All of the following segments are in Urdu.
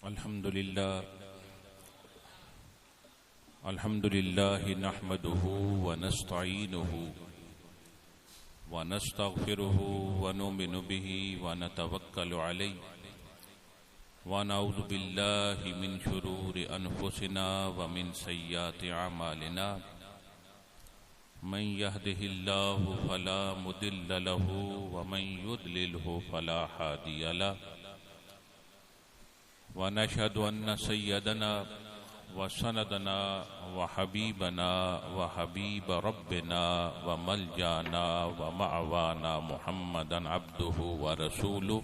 الحمد لله نحمده ونستعينه ونستغفره ونؤمن به ونتوكل عليه ونعوذ بالله من شرور أنفسنا ومن سيئات أعمالنا من يهده الله فلا مضل له ومن يضلله فلا هادي له ونشهد أن سيدنا وسندنا وحبيبنا وحبيب ربنا وملجانا ومأوانا محمدا عبده ورسوله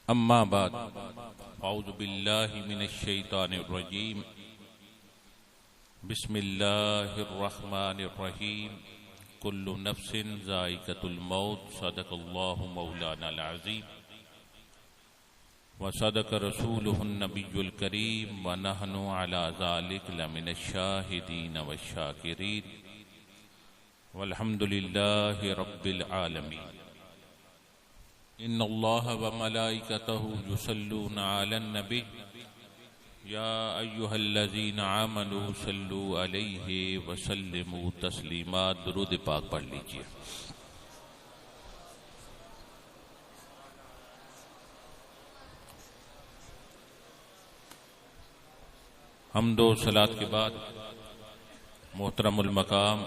أما بعد أعوذ بالله من الشيطان الرجيم بسم الله الرحمن الرحيم كل نفس ذائقة الموت صدق الله مولانا العظيم وصدق رسوله النبي الكريم ونحن على ذلك لمن الشاهدين والشاكرين والحمد لله رب العالمين إن الله وملائكته يصلون على النبي يا أيها الذين آمنوا صلوا عليه وسلموا تسليما درود پاک پڑھ لیجئے. حمد و صلاۃ کے بعد محترم المقام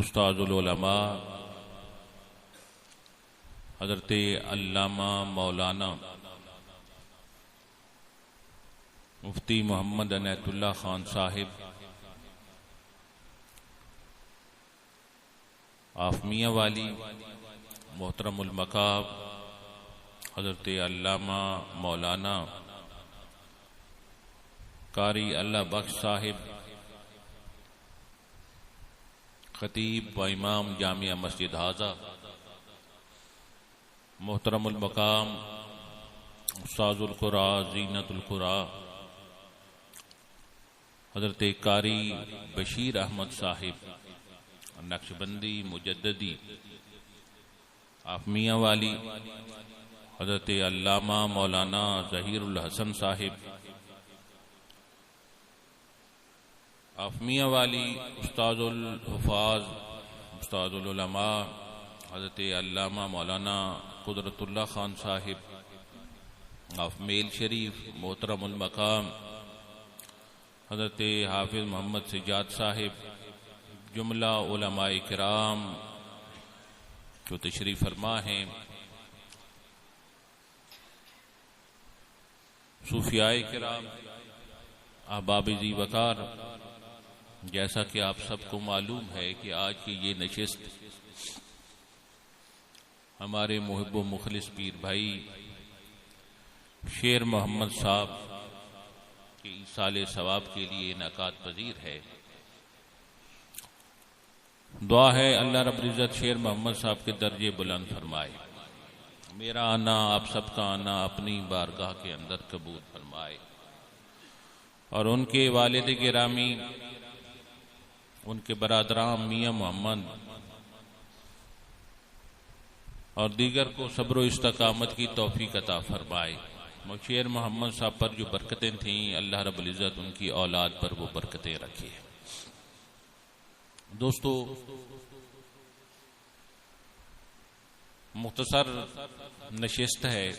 استاذ العلماء حضرت علامہ مولانا مفتی محمد عنایت اللہ خان صاحب آف میاں والی، محترم المقام حضرت علامہ مولانا قاری اللہ بخش صاحب خطیب و امام جامعہ مسجد حاضہ، محترم المقام استاذ القرآن زینت القرآن حضرت قاری بشیر احمد صاحب نقشبندی مجددی آف میاں والی، حضرت علامہ مولانا ظہیر الحسن صاحب آف میاں والی، استاذ الحفاظ استاذ العلماء حضرت علامہ مولانا قدرت اللہ خان صاحب آف میل شریف، محترم المقام حضرت حافظ محمد سجاد صاحب، جملہ علماء کرام جو تشریف فرما ہیں، صوفیاء کرام، احباب ذی وقار. جیسا کہ آپ سب کو معلوم ہے کہ آج کی یہ نشست ہمارے محب و مخلص پیر بھائی شیر محمد صاحب کے ایصال ثواب کے لیے انعقاد پذیر ہے. دعا ہے اللہ رب العزت شیر محمد صاحب کے درجے بلند فرمائے، میرا آنا آپ سب کا آنا اپنی بارگاہ کے اندر قبول فرمائے، اور ان کے والد گرامی، ان کے برادران میاں محمد اور دیگر کو صبر و استقامت کی توفیق عطا فرمائے. شیر محمد صاحب پر جو برکتیں تھیں اللہ رب العزت ان کی اولاد پر وہ برکتیں رکھے. دوستو، مختصر نشست ہے،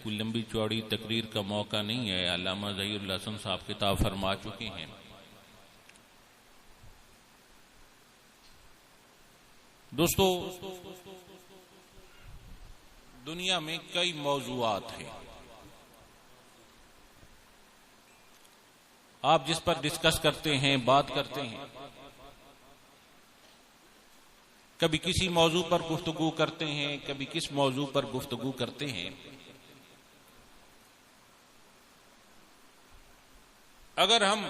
کوئی لمبی چوڑی تقریر کا موقع نہیں ہے. علامہ ظہیر الحسن صاحب خطاب فرما چکے ہیں. دوستو، دنیا میں کئی موضوعات ہیں، آپ جس پر ڈسکس کرتے ہیں، بات کرتے ہیں. کبھی کسی موضوع پر گفتگو کرتے ہیں، کبھی کس موضوع پر گفتگو کرتے ہیں. اگر ہم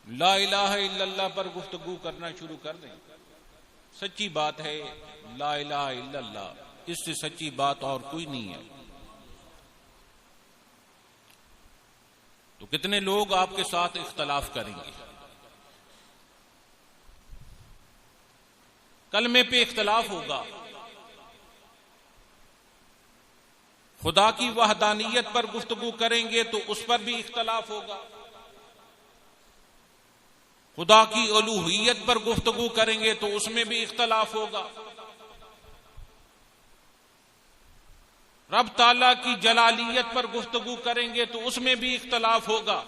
لا الہ الا اللہ پر گفتگو کرنا شروع کر دیں، سچی بات ہے لا الہ الا اللہ، اس سے سچی بات اور کوئی نہیں ہے. تو کتنے لوگ آپ کے ساتھ اختلاف کریں گے، کلمے پہ اختلاف ہوگا، خدا کی وحدانیت پر گفتگو کریں گے تو اس پر بھی اختلاف ہوگا، خدا کی الوہیت پر گفتگو کریں گے تو اس میں بھی اختلاف ہوگا، رب تعالیٰ کی جلالیت پر گفتگو کریں گے تو اس میں بھی اختلاف ہوگا،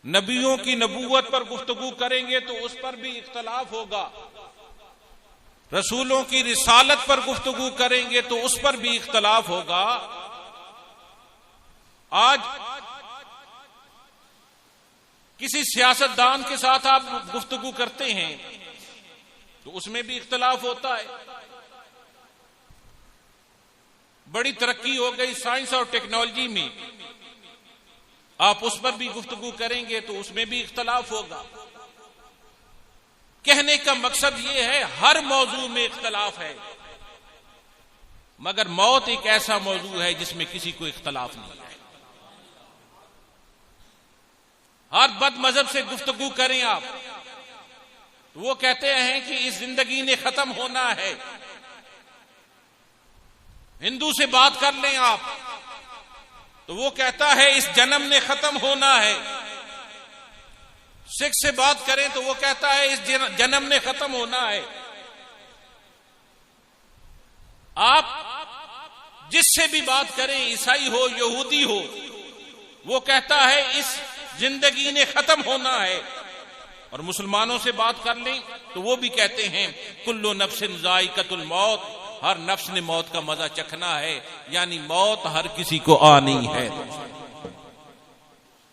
نبیوں کی نبوت پر گفتگو کریں گے تو اس پر بھی اختلاف ہوگا، رسولوں کی رسالت پر گفتگو کریں گے تو اس پر بھی اختلاف ہوگا۔ آج کسی سیاستدان کے ساتھ آپ گفتگو کرتے ہیں تو اس میں بھی اختلاف ہوتا ہے، بڑی ترقی ہو گئی سائنس اور ٹیکنالوجی میں، آپ اس پر بھی گفتگو کریں گے تو اس میں بھی اختلاف ہوگا۔ کہنے کا مقصد یہ ہے ہر موضوع میں اختلاف ہے، مگر موت ایک ایسا موضوع ہے جس میں کسی کو اختلاف نہیں ہے۔ ہر بد مذہب سے گفتگو کریں آپ تو وہ کہتے ہیں کہ اس زندگی نے ختم ہونا ہے، ہندو سے بات کر لیں آپ تو وہ کہتا ہے اس جنم نے ختم ہونا ہے، سکھ سے بات کریں تو وہ کہتا ہے اس جنم نے ختم ہونا ہے۔ آپ جس سے بھی بات کریں، عیسائی ہو یہودی ہو، وہ کہتا ہے اس زندگی نے ختم ہونا ہے، اور مسلمانوں سے بات کر لیں تو وہ بھی کہتے ہیں کل نفس ذائقۃ الموت، ہر نفس نے موت کا مزہ چکھنا ہے، یعنی موت ہر کسی کو آنی ہے۔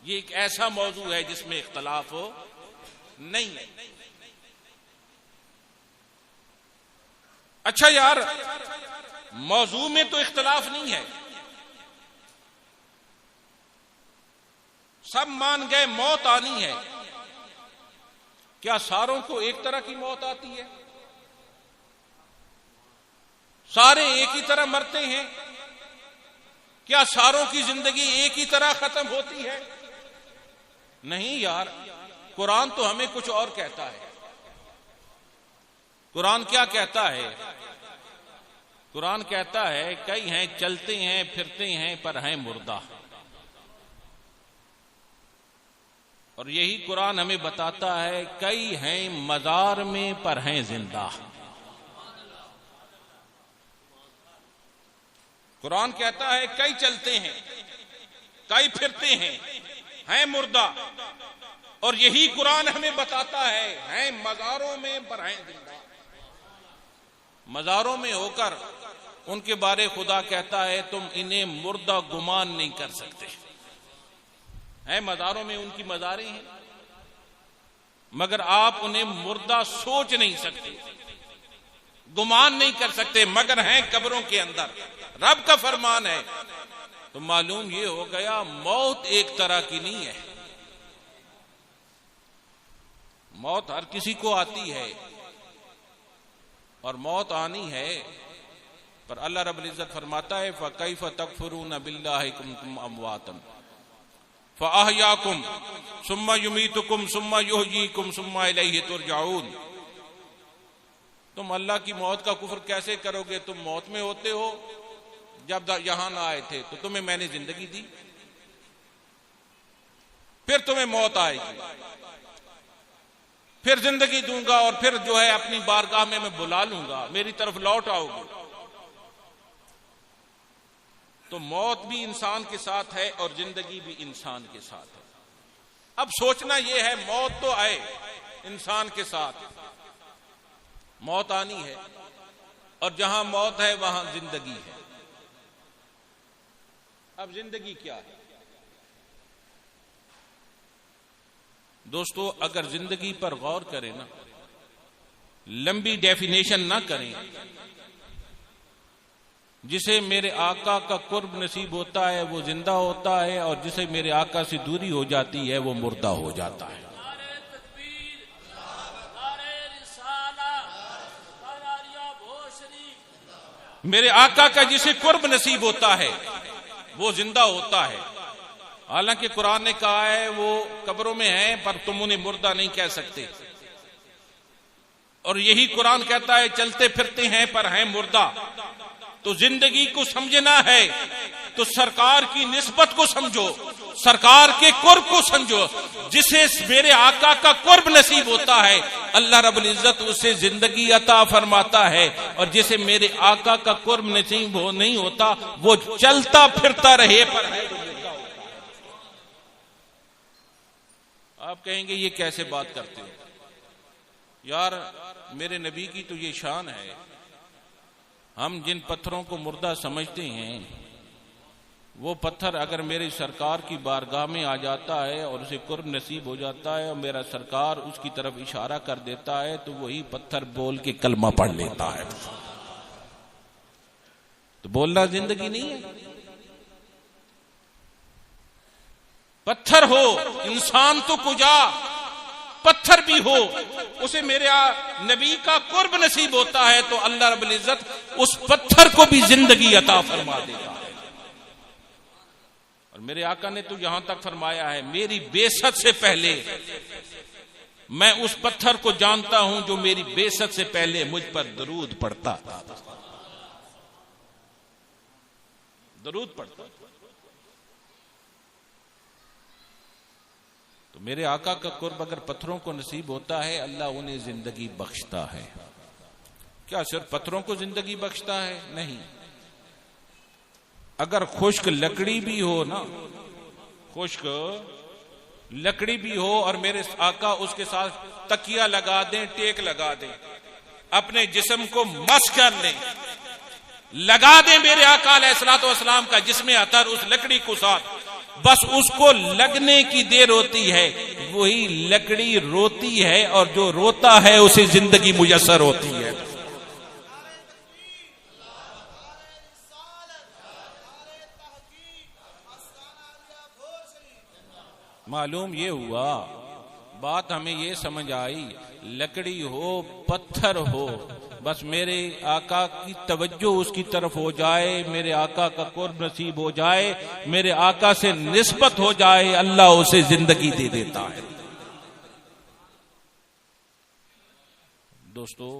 یہ ایک ایسا موضوع ہے جس میں اختلاف ہو نہیں ہے۔ اچھا یار، موضوع میں تو اختلاف نہیں ہے، سب مان گئے موت آنی ہے، کیا ساروں کو ایک طرح کی موت آتی ہے؟ سارے ایک ہی طرح مرتے ہیں؟ کیا ساروں کی زندگی ایک ہی طرح ختم ہوتی ہے؟ نہیں یار، قرآن تو ہمیں کچھ اور کہتا ہے۔ قرآن کیا کہتا ہے؟ قرآن کہتا ہے کئی ہیں چلتے ہیں پھرتے ہیں پر ہیں مردہ، اور یہی قرآن ہمیں بتاتا ہے کئی ہیں مزار میں پر ہیں زندہ۔ قرآن کہتا ہے کئی چلتے ہیں، کئی پھرتے ہیں مردہ، اور یہی قرآن ہمیں بتاتا ہے ہیں مزاروں میں پر ہیں زندہ۔ مزاروں میں ہو کر ان کے بارے خدا کہتا ہے تم انہیں مردہ گمان نہیں کر سکتے۔ ہیں مزاروں میں ان کی مزاریں ہیں، مگر آپ انہیں مردہ سوچ نہیں سکتے، گمان نہیں کر سکتے، مگر ہیں قبروں کے اندر۔ رب کا فرمان ہے۔ تو معلوم یہ ہو گیا موت ایک طرح کی نہیں ہے، موت ہر کسی کو آتی ہے، اور موت آنی ہے، پر اللہ رب العزت فرماتا ہے فَكَيْفَ تَكْفُرُونَ بِاللَّهِ كُنْتُمْ أَمْوَاتًا فَأَحْيَاكُمْ ثُمَّ يُمِيتُكُمْ ثُمَّ يُحْيِيكُمْ ثُمَّ إِلَيْهِ تُرْجَعُونَ۔ تم اللہ کی موت کا کفر کیسے کرو گے؟ تم موت میں ہوتے ہو، جب یہاں نہ آئے تھے تو تمہیں میں نے زندگی دی، پھر تمہیں موت آئے گی، پھر زندگی دوں گا، اور پھر جو ہے اپنی بارگاہ میں بلا لوں گا، میری طرف لوٹ آؤ گے۔ تو موت بھی انسان کے ساتھ ہے اور زندگی بھی انسان کے ساتھ ہے۔ اب سوچنا یہ ہے موت تو آئے انسان کے ساتھ، موت آنی ہے، اور جہاں موت ہے وہاں زندگی ہے۔ اب زندگی کیا ہے دوستو؟ اگر زندگی پر غور کریں نا، لمبی ڈیفینیشن نہ کریں، جسے میرے آقا کا قرب نصیب ہوتا ہے وہ زندہ ہوتا ہے، اور جسے میرے آقا سے دوری ہو جاتی ہے وہ مردہ ہو جاتا ہے۔ میرے آقا کا جسے قرب نصیب ہوتا ہے وہ زندہ ہوتا ہے، حالانکہ قرآن نے کہا ہے وہ قبروں میں ہیں پر تم انہیں مردہ نہیں کہہ سکتے۔ اور یہی قرآن کہتا ہے چلتے پھرتے ہیں پر ہیں مردہ. تو زندگی کو سمجھنا ہے تو سرکار کی نسبت کو سمجھو، سرکار کے قرب کو سمجھو. جسے میرے آقا کا قرب نصیب ہوتا ہے اللہ رب العزت اسے زندگی عطا فرماتا ہے، اور جسے میرے آقا کا قرب نصیب نہیں ہوتا وہ چلتا پھرتا رہے پر ہے. آپ کہیں گے یہ کیسے بات کرتے ہو یار، میرے نبی کی تو یہ شان ہے. ہم جن پتھروں کو مردہ سمجھتے ہیں وہ پتھر اگر میری سرکار کی بارگاہ میں آ جاتا ہے اور اسے قرب نصیب ہو جاتا ہے اور میرا سرکار اس کی طرف اشارہ کر دیتا ہے تو وہی پتھر بول کے کلمہ پڑھ لیتا ہے. تو بولنا زندگی نہیں ہے. پتھر ہو انسان تو کجا، پتھر بھی ہو اسے میرے نبی کا قرب نصیب ہوتا ہے تو اللہ رب العزت اس پتھر کو بھی زندگی عطا فرما دیتا ہے. اور میرے آقا نے تو یہاں تک فرمایا ہے میری بعثت سے پہلے میں اس پتھر کو جانتا ہوں جو میری بعثت سے پہلے مجھ پر درود پڑتا تھا. درود پڑتا. تو میرے آقا کا قرب اگر پتھروں کو نصیب ہوتا ہے اللہ انہیں زندگی بخشتا ہے. کیا صرف پتھروں کو زندگی بخشتا ہے؟ نہیں. اگر خشک لکڑی بھی ہو نا، خشک لکڑی بھی ہو اور میرے آقا اس کے ساتھ تکیہ لگا دیں، ٹیک لگا دیں، اپنے جسم کو مس کر لیں، لگا دیں میرے آقا علیہ الصلوۃ والسلام کا جسم عطر اس لکڑی کو ساتھ، بس اس کو لگنے کی دیر ہوتی ہے وہی لکڑی روتی ہے اور جو روتا ہے اسے زندگی میسر ہوتی ہے. معلوم یہ ہوا، بات ہمیں یہ سمجھ آئی، لکڑی ہو پتھر ہو بس میرے آقا کی توجہ اس کی طرف ہو جائے، میرے آقا کا قرب نصیب ہو جائے، میرے آقا سے نسبت ہو جائے، اللہ اسے زندگی دے دیتا ہے. دوستو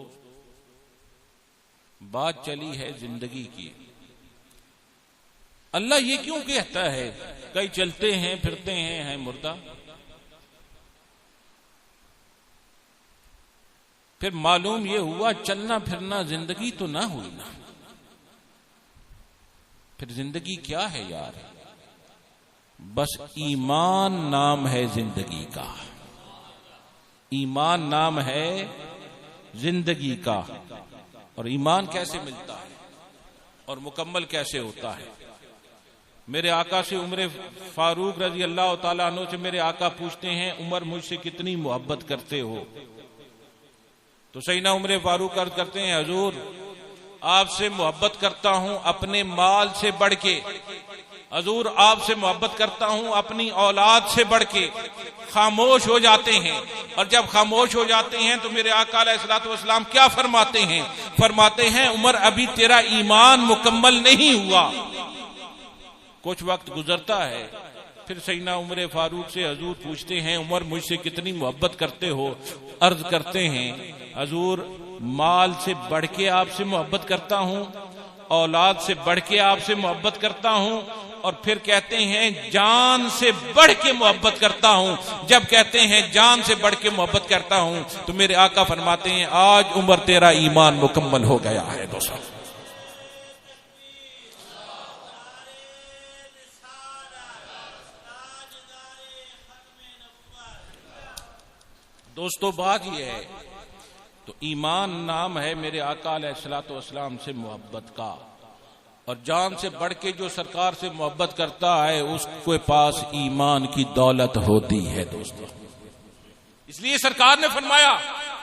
بات چلی ہے زندگی کی. اللہ یہ کیوں کہتا ہے کئی چلتے ہیں پھرتے ہیں مردہ؟ پھر معلوم یہ ہوا چلنا پھرنا زندگی تو نہ ہوئی نا. پھر زندگی کیا ہے یار؟ بس ایمان نام ہے زندگی کا. ایمان نام ہے زندگی کا. اور ایمان کیسے ملتا ہے اور مکمل کیسے ہوتا ہے؟ میرے آقا سے عمر فاروق رضی اللہ تعالیٰ عنہ سے میرے آقا پوچھتے ہیں عمر مجھ سے کتنی محبت کرتے ہو؟ تو سیدنا عمر فاروق عرض کرتے ہیں حضور آپ سے محبت کرتا ہوں اپنے مال سے بڑھ کے، حضور آپ سے محبت کرتا ہوں اپنی اولاد سے بڑھ کے. خاموش ہو جاتے ہیں، اور جب خاموش ہو جاتے ہیں تو میرے آقا علیہ الصلوۃ والسلام کیا فرماتے ہیں؟ فرماتے ہیں عمر ابھی تیرا ایمان مکمل نہیں ہوا. کچھ وقت گزرتا ہے پھر سیدنا عمر فاروق سے حضور پوچھتے ہیں عمر مجھ سے کتنی محبت کرتے ہو؟ عرض کرتے ہیں حضور مال سے بڑھ کے آپ سے محبت کرتا ہوں، اولاد سے بڑھ کے آپ سے محبت کرتا ہوں، اور پھر کہتے ہیں جان سے بڑھ کے محبت کرتا ہوں. جب کہتے ہیں جان سے بڑھ کے محبت کرتا ہوں تو میرے آقا فرماتے ہیں آج عمر تیرا ایمان مکمل ہو گیا ہے. دوستو بات یہ ہے تو ایمان نام ہے میرے آقا علیہ الصلوۃ والسلام سے محبت کا، اور جان سے بڑھ کے جو سرکار سے محبت کرتا ہے اس کے پاس ایمان کی دولت ہوتی ہے. دوستو اس لیے سرکار نے فرمایا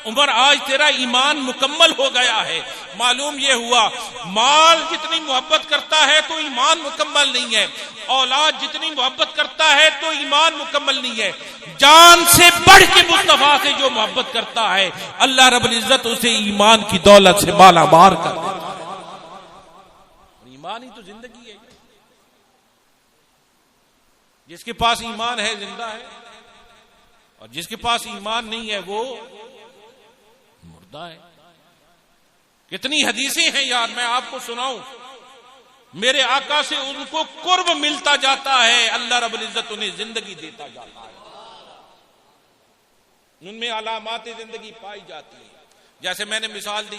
عمر آج تیرا ایمان مکمل ہو گیا ہے. معلوم یہ ہوا مال جتنی محبت کرتا ہے تو ایمان مکمل نہیں ہے، اولاد جتنی محبت کرتا ہے تو ایمان مکمل نہیں ہے، جان سے بڑھ کے مصطفیٰ سے جو محبت کرتا ہے اللہ رب العزت اسے ایمان کی دولت سے مالا مال کر دیتا ہے. ایمان ہی تو زندگی ہے. جس کے پاس ایمان ہے زندہ ہے، اور جس کے پاس ایمان نہیں ہے وہ مردہ ہے. کتنی حدیثیں ہیں یار، میں آپ کو سناؤں. میرے آقا سے ان کو قرب ملتا جاتا ہے، اللہ رب العزت انہیں زندگی دیتا جاتا ہے، ان میں علامات زندگی پائی جاتی ہے. جیسے میں نے مثال دی،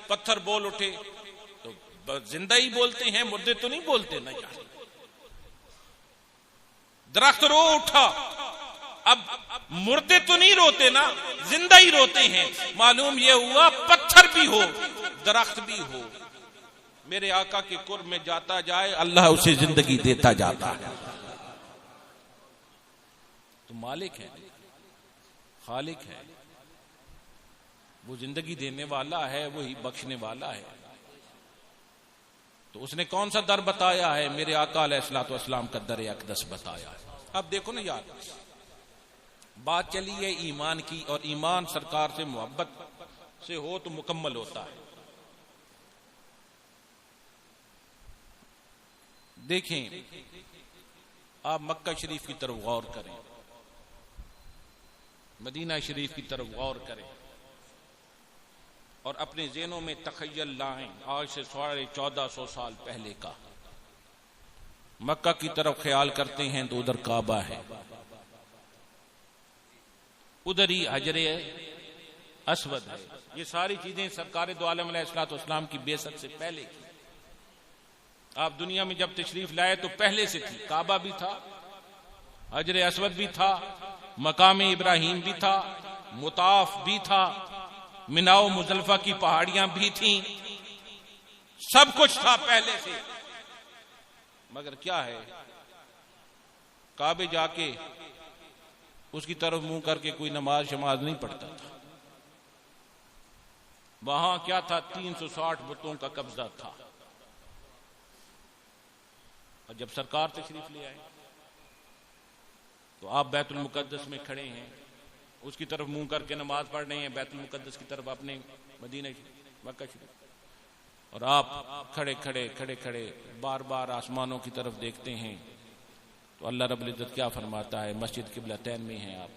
پتھر بول اٹھے تو زندہ ہی بولتے ہیں، مردے تو نہیں بولتے نا یار. درخت رو اٹھا، اب مردے تو نہیں روتے نا، زندہ ہی روتے ہیں. معلوم یہ ہوا پتھر بھی ہو درخت بھی ہو، میرے آقا کے قرب میں جاتا جائے اللہ اسے زندگی دیتا جاتا ہے. تو مالک ہے، خالق ہے، وہ زندگی دینے والا ہے، وہی بخشنے والا ہے. تو اس نے کون سا در بتایا ہے؟ میرے آقا علیہ الصلوۃ والسلام کا در اقدس بتایا ہے. اب دیکھو نا یار، بات چلی ہے ایمان کی، اور ایمان سرکار سے محبت سے ہو تو مکمل ہوتا ہے. دیکھیں، آپ مکہ شریف کی طرف غور کریں، مدینہ شریف کی طرف غور کریں، اور اپنے ذہنوں میں تخیل لائیں. آج سے 1450 سال پہلے کا مکہ کی طرف خیال کرتے ہیں تو ادھر کعبہ ہے، ادھر ہی حجر اسود ہے. یہ ساری چیزیں سرکار دو عالم علیہ الصلوۃ والسلام کی بعثت سے پہلے کی. آپ دنیا میں جب تشریف لائے تو پہلے سے تھی. کعبہ بھی تھا، حجر اسود بھی تھا، مقام ابراہیم بھی تھا، مطاف بھی تھا، منا و مزدلفہ کی پہاڑیاں بھی تھیں، سب کچھ تھا پہلے سے. مگر کیا ہے، کعبے جا کے اس کی طرف منہ کر کے کوئی نماز شماز نہیں پڑھتا تھا. وہاں کیا تھا؟ 360 بتوں کا قبضہ تھا. اور جب سرکار تشریف لے آئے تو آپ بیت المقدس میں کھڑے ہیں، اس کی طرف منہ کر کے نماز پڑھ رہے ہیں، بیت المقدس کی طرف اپنے مدینہ مکہ شریف، اور آپ کھڑے کھڑے بار بار آسمانوں کی طرف دیکھتے ہیں. تو اللہ رب العزت کیا فرماتا ہے؟ مسجد قبلتین میں ہیں آپ،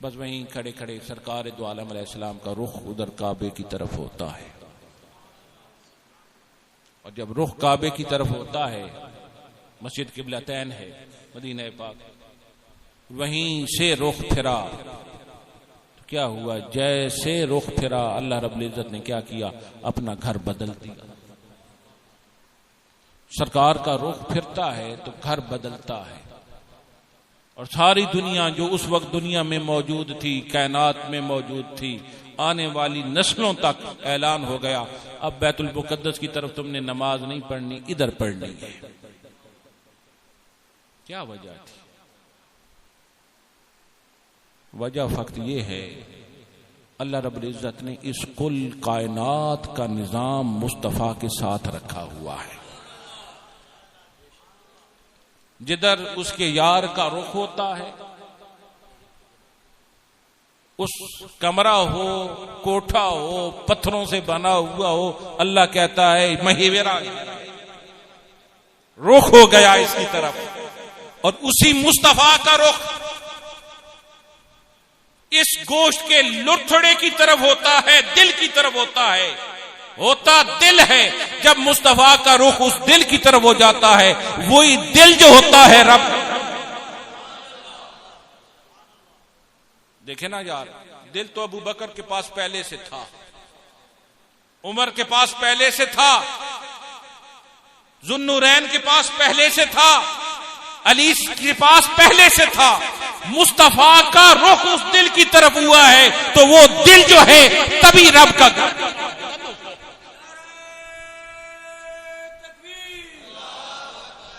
بس وہیں کھڑے سرکار دو عالم علیہ السلام کا رخ ادھر کعبے کی طرف ہوتا ہے. اور جب رخ کعبے کی طرف ہوتا ہے، مسجد قبلتین ہے مدینہ پاک، وہیں سے رخ پھرا تو کیا ہوا؟ جیسے رخ پھرا اللہ رب العزت نے کیا کیا؟ اپنا گھر بدل دیا. سرکار کا رخ پھرتا ہے تو گھر بدلتا ہے، اور ساری دنیا جو اس وقت دنیا میں موجود تھی، کائنات میں موجود تھی، آنے والی نسلوں تک اعلان ہو گیا اب بیت المقدس کی طرف تم نے نماز نہیں پڑھنی، ادھر پڑھنی ہے. کیا وجہ تھی؟ وجہ فقط یہ ہے، اللہ رب العزت نے اس کل کائنات کا نظام مصطفیٰ کے ساتھ رکھا ہوا ہے. جدھر اس کے یار کا رخ ہوتا ہے، اس کمرہ ہو، کوٹھا ہو، پتھروں سے بنا ہوا ہو، اللہ کہتا ہے مہیورا رخ ہو گیا اس کی طرف. اور اسی مصطفیٰ کا رخ اس گوشت کے لڑتھڑے کی طرف ہوتا ہے، دل کی طرف ہوتا ہے، ہوتا دل ہے. جب مصطفیٰ کا رخ اس دل کی طرف ہو جاتا ہے، وہی دل جو ہوتا ہے رب. دیکھیں نا یار، دل تو ابو بکر کے پاس پہلے سے تھا، عمر کے پاس پہلے سے تھا، ذوالنورین کے پاس پہلے سے تھا، علی کے پاس پہلے سے تھا. مصطفیٰ کا رخ اس دل کی طرف ہوا ہے تو وہ دل جو ہے تبھی رب کا گھر.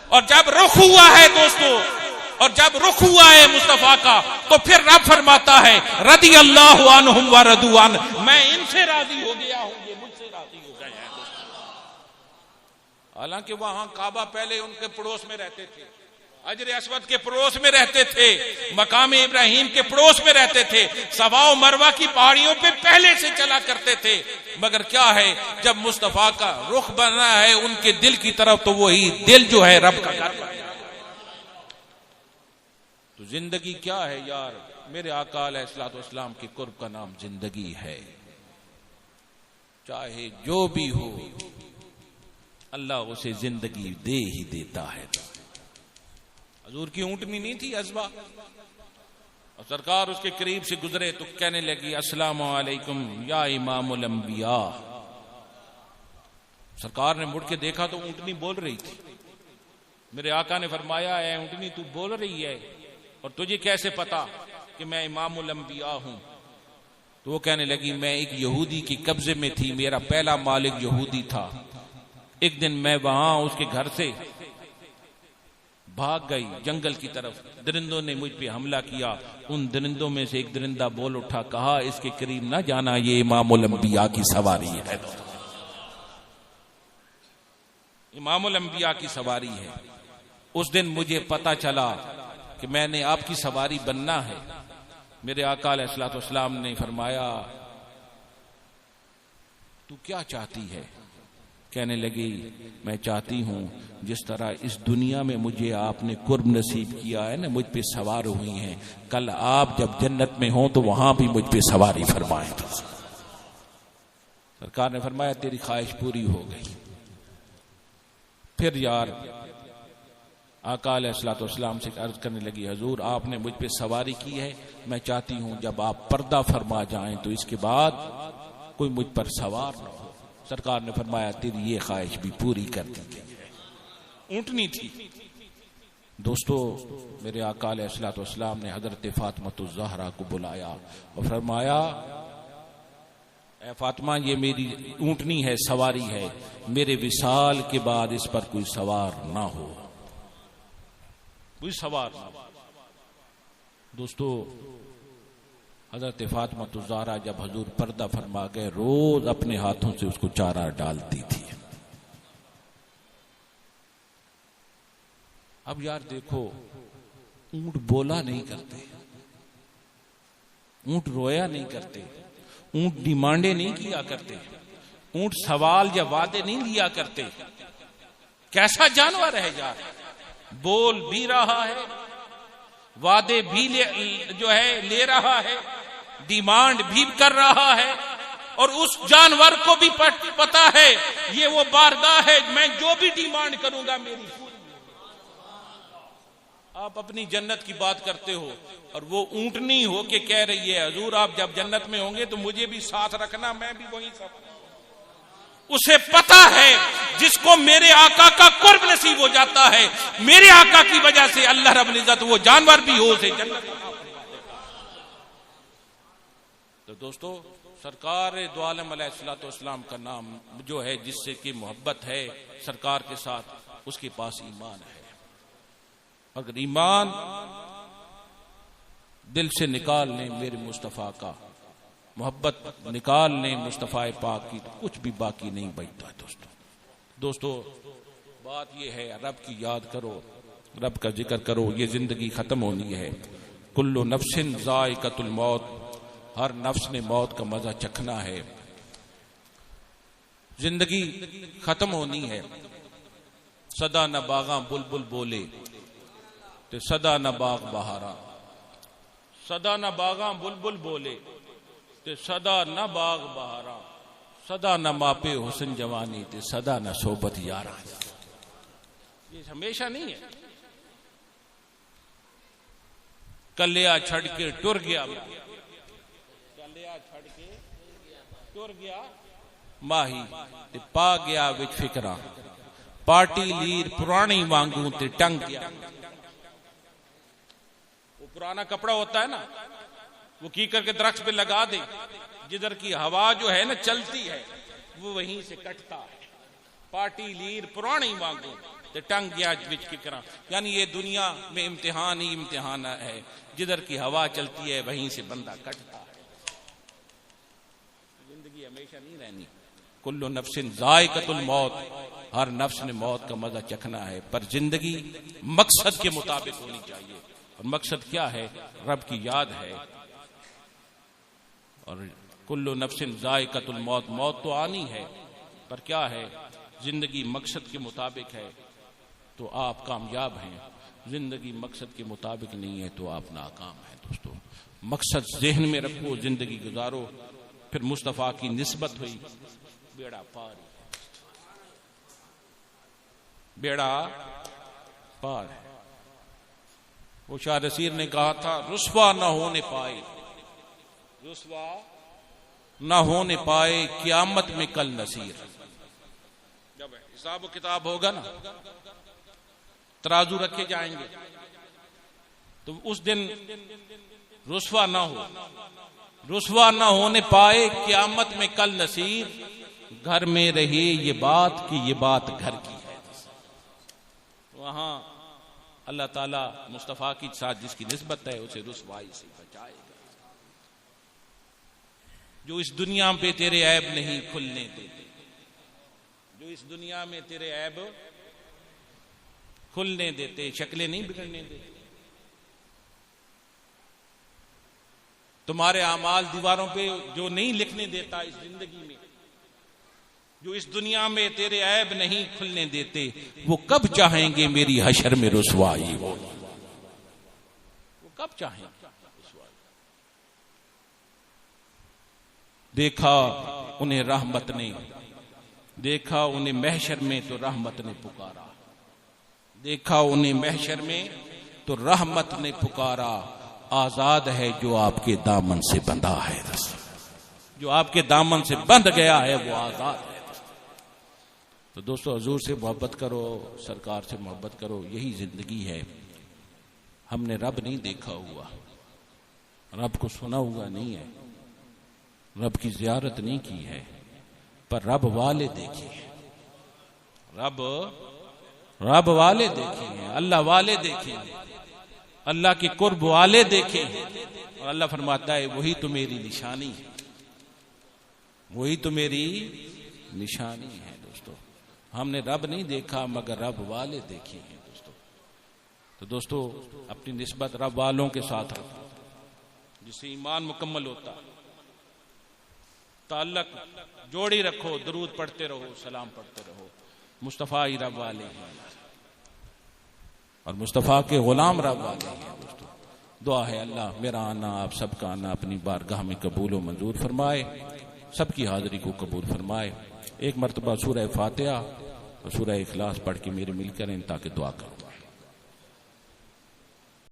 اور جب رخ ہوا ہے دوستو، اور جب رخ ہوا ہے مصطفیٰ کا، تو پھر رب فرماتا ہے رضی اللہ عنہم ورضوا عنہ، میں ان سے راضی ہو گیا ہوں، یہ مجھ سے راضی ہو گئے ہیں. حالانکہ وہاں کعبہ پہلے ان کے پڑوس میں رہتے تھے، حجر اسود کے پڑوس میں رہتے تھے، مقام ابراہیم کے پڑوس میں رہتے تھے، صفا و مروہ کی پہاڑیوں پہ پہلے سے چلا کرتے تھے. مگر کیا ہے، جب مصطفیٰ کا رخ بنا ہے ان کے دل کی طرف تو وہی دل جو ہے رب کا گھر. تو زندگی کیا ہے یار؟ میرے آقا علیہ الصلوۃ والسلام کے قرب کا نام زندگی ہے. چاہے جو بھی ہو اللہ اسے زندگی دے ہی دیتا ہے. حضور کی اونٹنی نہیں تھی ازبا، اور سرکار اس کے قریب سے گزرے تو کہنے لگی السلام علیکم یا امام الانبیاء. سرکار نے مڑ کے دیکھا تو اونٹنی بول رہی تھی. میرے آقا نے فرمایا اے اونٹنی تو بول رہی ہے اور تجھے کیسے پتا کہ میں امام الانبیاء ہوں؟ تو وہ کہنے لگی میں ایک یہودی کی قبضے میں تھی، میرا پہلا مالک یہودی تھا. ایک دن میں وہاں اس کے گھر سے بھاگ گئی جنگل کی طرف، درندوں نے مجھ پہ حملہ کیا. ان درندوں میں سے ایک درندہ بول اٹھا، کہا اس کے قریب نہ جانا، یہ امام الانبیاء کی سواری ہے. امام الانبیاء کی سواری ہے. اس دن مجھے پتا چلا کہ میں نے آپ کی سواری بننا ہے. میرے آقا علیہ الصلوۃ والسلام نے فرمایا تو کیا چاہتی ہے؟ کہنے لگی میں چاہتی ہوں جس طرح اس دنیا میں مجھے آپ نے قرب نصیب کیا ہے نا، مجھ پہ سوار ہوئی ہیں، کل آپ جب جنت میں ہوں تو وہاں بھی مجھ پہ سواری فرمائیں. سرکار نے فرمایا تیری خواہش پوری ہو گئی. پھر یار آقا علیہ الصلوۃ والسلام سے عرض کرنے لگی حضور آپ نے مجھ پہ سواری کی ہے، میں چاہتی ہوں جب آپ پردہ فرما جائیں تو اس کے بعد کوئی مجھ پر سوار نہ ہو. سرکار نے فرمایا تیری یہ خواہش بھی پوری کر دی گئی ہے. اونٹنی تھی. دوستو میرے آقا علیہ الصلوۃ والسلام نے حضرت فاطمہ الزہرا کو بلایا اور فرمایا اے فاطمہ یہ میری اونٹنی ہے، سواری ہے، میرے وصال کے بعد اس پر کوئی سوار نہ ہو، کوئی سوار نہ ہو. دوستو حضرت فاطمہ الزہرا جب حضور پردہ فرما گئے روز اپنے ہاتھوں سے اس کو چارہ ڈالتی تھی. اب یار دیکھو اونٹ بولا نہیں کرتے، اونٹ رویا نہیں کرتے، اونٹ ڈیمانڈیں نہیں کیا کرتے، اونٹ سوال یا وعدے نہیں لیا کرتے. کیسا جانور ہے یار، بول بھی رہا ہے، وعدے بھی لے رہا ہے، ڈیمانڈ بھی کر رہا ہے، اور اس جانور کو بھی پتا ہے یہ وہ بارگاہ ہے میں جو بھی ڈیمانڈ کروں گا میری پوری. آپ اپنی جنت کی بات کرتے ہو اور وہ اونٹنی ہو کے کہہ رہی ہے حضور آپ جب جنت میں ہوں گے تو مجھے بھی ساتھ رکھنا، میں بھی وہیں ساتھ. اسے پتا ہے جس کو میرے آقا کا قرب نصیب ہو جاتا ہے میرے آقا کی وجہ سے اللہ رب العزت وہ جانور بھی ہو سے جنت. تو دوستو سرکار دو عالم علیہ الصلوۃ والسلام کا نام جو ہے جس سے کی محبت ہے سرکار کے ساتھ اس کے پاس ایمان ہے. اگر ایمان دل سے نکال لیں میرے مصطفیٰ کا، محبت نکال لیں مصطفیٰ پاک کی، تو کچھ بھی باقی نہیں بچتا. دوستو بات یہ ہے رب کی یاد کرو، رب کا ذکر کرو. یہ زندگی ختم ہونی ہے. کل نفس ذائقۃ الموت، ہر نفس نے موت کا مزہ چکھنا ہے. زندگی ختم ہونی ہے. صدا نہ باغاں بلبل بولے تے صدا نہ باغ بہارا، صدا نہ باغاں بلبل بولے تے صدا نہ باغ بہارا، صدا نہ ماپے حسن جوانی تے صدا نہ صحبت یارا. یہ ہمیشہ نہیں ہے. کلیا چھڑ کے ٹر گیا، کلیا چھڑ کے ٹر گیا ماہی تے پا گیا وچ فکراں، پارٹی لیر پرانی وانگوں تے ٹنگ گیا. پرانا کپڑا ہوتا ہے نا وہ کی کر کے درخت پہ لگا دے، جدھر کی ہوا جو ہے نا چلتی ہے وہ وہیں سے کٹتا ہے. پارٹی لیر پرانی وانگوں تے ٹنگ گیا وچ فکراں، یعنی یہ دنیا میں امتحان ہی امتحان ہے، جدھر کی ہوا چلتی ہے وہیں سے بندہ کٹتا ہے. زندگی ہمیشہ نہیں رہنی. کل نفس ذائقۃ الموت، ہر نفس نے موت کا مزہ چکھنا ہے، پر زندگی مقصد کے مطابق ہونی چاہیے. اور مقصد کیا ہے؟ رب کی یاد ہے. اور کل نفس ذائقۃ الموت، موت تو آنی ہے، پر کیا ہے زندگی مقصد کے مطابق ہے تو آپ کامیاب ہیں، زندگی مقصد کے مطابق نہیں ہے تو آپ ناکام ہیں. دوستو مقصد ذہن میں رکھو، زندگی گزارو. پھر مصطفیٰ کی نسبت ہوئی بیڑا پار، بیڑا پار ہے۔ وہ شاہ نصیر نے کہا تھا رسوا نہ ہونے پائے، رسوا نہ ہونے پائے قیامت میں کل نصیر۔ جب حساب و کتاب ہوگا نا، ترازو رکھے جائیں گے، تو اس دن رسوا نہ ہو، رسوا نہ ہونے پائے قیامت میں کل نصیر، گھر میں رہے یہ بات کہ یہ بات گھر کی ہے۔ وہاں اللہ تعالیٰ مصطفیٰ کی ساتھ جس کی نسبت ہے اسے رسوائی سے بچائے گا۔ جو اس دنیا پہ تیرے عیب نہیں کھلنے دیتے، جو اس دنیا میں تیرے عیب کھلنے دیتے، شکلیں نہیں بگڑنے دیتے۔ تمہارے اعمال دیواروں پہ جو نہیں لکھنے دیتا اس زندگی میں، جو اس دنیا میں تیرے عیب نہیں کھلنے دیتے، وہ کب چاہیں گے میری حشر میں رسوائی ہو؟ وہ کب چاہیں گے رسوائی؟ دیکھا انہیں رحمت نے، دیکھا انہیں محشر میں تو رحمت نے پکارا، دیکھا انہیں محشر میں تو رحمت نے پکارا، آزاد ہے جو آپ کے دامن سے بندھا ہے، جو آپ کے دامن سے بندھ گیا ہے وہ آزاد ہے۔ تو دوستو حضور سے محبت کرو، سرکار سے محبت کرو، یہی زندگی ہے۔ ہم نے رب نہیں دیکھا ہوا، رب کو سنا ہوا نہیں ہے، رب کی زیارت نہیں کی ہے، پر رب والے دیکھے ہیں، رب والے دیکھے ہیں، اللہ والے دیکھے ہیں، اللہ کے قرب والے دیکھے ہیں، اور اللہ فرماتا ہے وہی تو میری نشانی ہے، وہی تو میری نشانی ہے۔ دوستو ہم نے رب نہیں دیکھا مگر رب والے دیکھے ہیں۔ تو دوستو اپنی نسبت رب والوں کے ساتھ رکھو، جس سے ایمان مکمل ہوتا، تعلق جوڑی رکھو، درود پڑھتے رہو، سلام پڑھتے رہو۔ مصطفیٰ ہی رب والے ہیں اور مصطفیٰ کے غلام رب والے ہیں۔ دوستو دعا ہے اللہ میرا آنا، آپ سب کا آنا اپنی بارگاہ میں قبول و منظور فرمائے، سب کی حاضری کو قبول فرمائے۔ ایک مرتبہ سورہ فاتحہ اور سورہ اخلاص پڑھ کے میرے مل کریں تاکہ دعا کروں۔